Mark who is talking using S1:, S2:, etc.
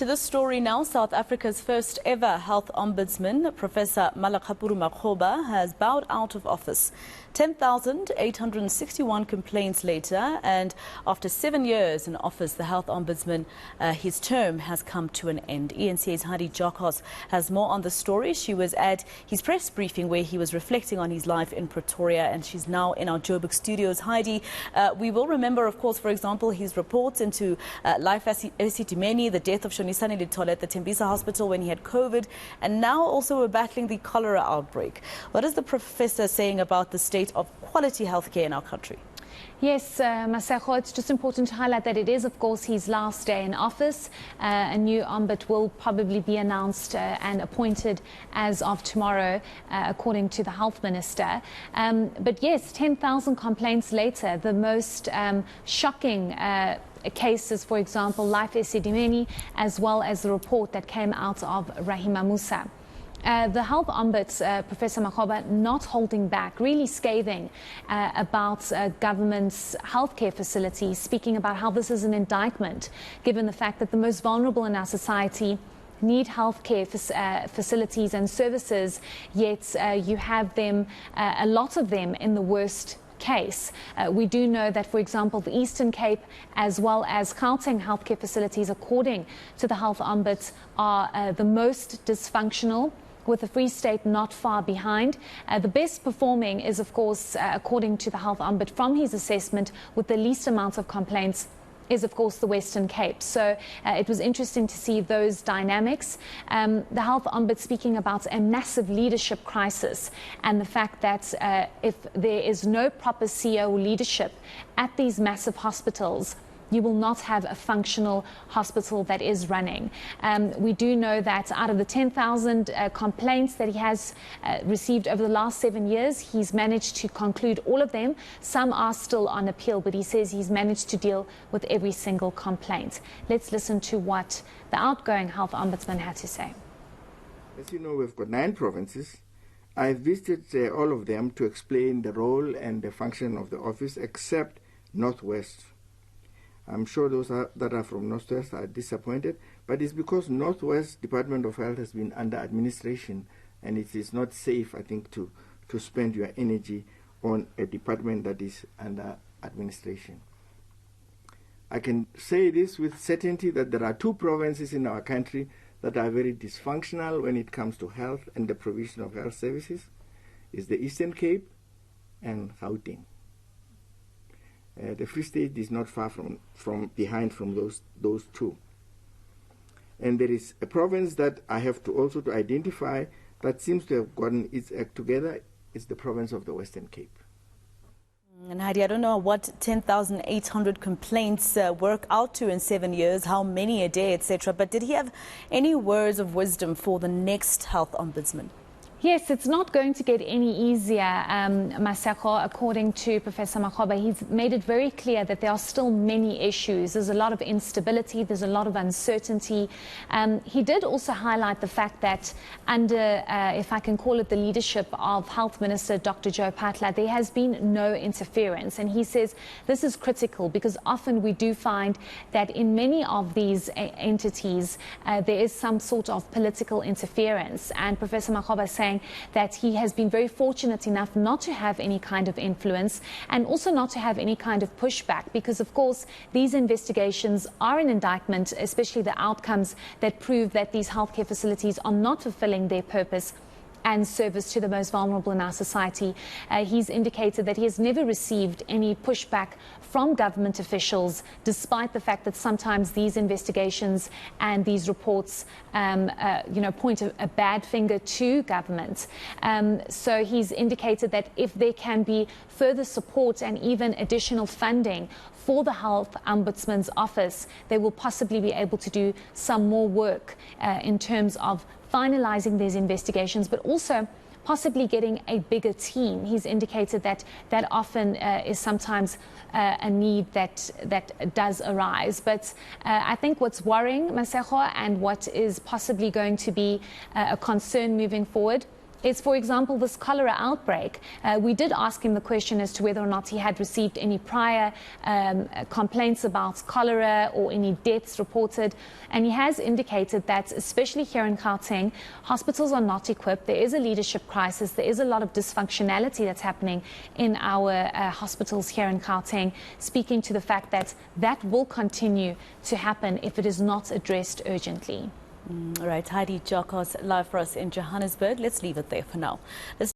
S1: To this story now, South Africa's first ever Health Ombudsman, Professor Malegapuru Makgoba, has bowed out of office. 10,861 complaints later, and after 7 years in office, the Health Ombudsman, his term has come to an end. eNCA's Heidi Giokos has more on the story. She was at his press briefing where he was reflecting on his life in Pretoria, and she's now in our Joburg studios. Heidi, we will remember, of course, for example, his reports into life eSetimeni, the death of Shonisani Litole at the Tembisa Hospital when he had COVID, and now also we're battling the cholera outbreak. What is the professor saying about the state of quality healthcare in our country?
S2: Yes, Maseko, it's just important to highlight that it is, of course, his last day in office. A new ombud will probably be announced and appointed as of tomorrow, according to the health minister. But yes, 10,000 complaints later, the most shocking cases, for example, life eSetimeni, as well as the report that came out of Rahima Musa. The Health Ombuds, Professor Makgoba, not holding back, really scathing about government's healthcare facilities, speaking about how this is an indictment, given the fact that the most vulnerable in our society need healthcare facilities and services, yet you have them, a lot of them, in the worst case. We do know that, for example, the Eastern Cape as well as Gauteng healthcare facilities, according to the Health Ombuds, are the most dysfunctional, with the Free State not far behind. The best performing is, of course, according to the Health Ombud, from his assessment, with the least amount of complaints, is, of course, the Western Cape. So it was interesting to see those dynamics. The Health Ombud speaking about a massive leadership crisis and the fact that if there is no proper CEO leadership at these massive hospitals, you will not have a functional hospital that is running. We do know that out of the 10,000 complaints that he has received over the last 7 years, he's managed to conclude all of them. Some are still on appeal, but he says he's managed to deal with every single complaint. Let's listen to what the outgoing Health Ombudsman had to say.
S3: As you know, we've got 9 provinces. I visited all of them to explain the role and the function of the office, except Northwest. I'm sure those that are from Northwest are disappointed, but it's because Northwest Department of Health has been under administration, and it is not safe, I think, to spend your energy on a department that is under administration. I can say this with certainty that there are 2 provinces in our country that are very dysfunctional when it comes to health and the provision of health services. It's the Eastern Cape and Gauteng. The Free State is not far from behind from those 2. And there is a province that I have to also to identify that seems to have gotten its act together. It's the province of the Western Cape.
S1: And Heidi, I don't know what 10,800 complaints work out to in 7 years, how many a day, etc. But did he have any words of wisdom for the next Health Ombudsman?
S2: Yes, it's not going to get any easier, Maseko, according to Professor Makgoba. He's made it very clear that there are still many issues. There's a lot of instability, there's a lot of uncertainty. He did also highlight the fact that under, if I can call it, the leadership of Health Minister Dr. Joe Phaahla, there has been no interference. And he says this is critical because often we do find that in many of these entities, there is some sort of political interference. And Professor Makgoba is saying that he has been very fortunate enough not to have any kind of influence and also not to have any kind of pushback because, of course, these investigations are an indictment, especially the outcomes that prove that these healthcare facilities are not fulfilling their purpose and service to the most vulnerable in our society. He's indicated that he has never received any pushback from government officials, despite the fact that sometimes these investigations and these reports, point a bad finger to government. So he's indicated that if there can be further support and even additional funding for the Health Ombudsman's office, they will possibly be able to do some more work in terms of finalizing these investigations, but also possibly getting a bigger team. He's indicated that that often is sometimes a need that does arise. But I think what's worrying, Maseko, and what is possibly going to be a concern moving forward is, for example, this cholera outbreak. We did ask him the question as to whether or not he had received any prior complaints about cholera or any deaths reported, and he has indicated that, especially here in Gauteng, hospitals are not equipped. There is a leadership crisis. There is a lot of dysfunctionality that's happening in our hospitals here in Gauteng, speaking to the fact that that will continue to happen if it is not addressed urgently.
S1: All right, Heidi Giokos live for us in Johannesburg. Let's leave it there for now.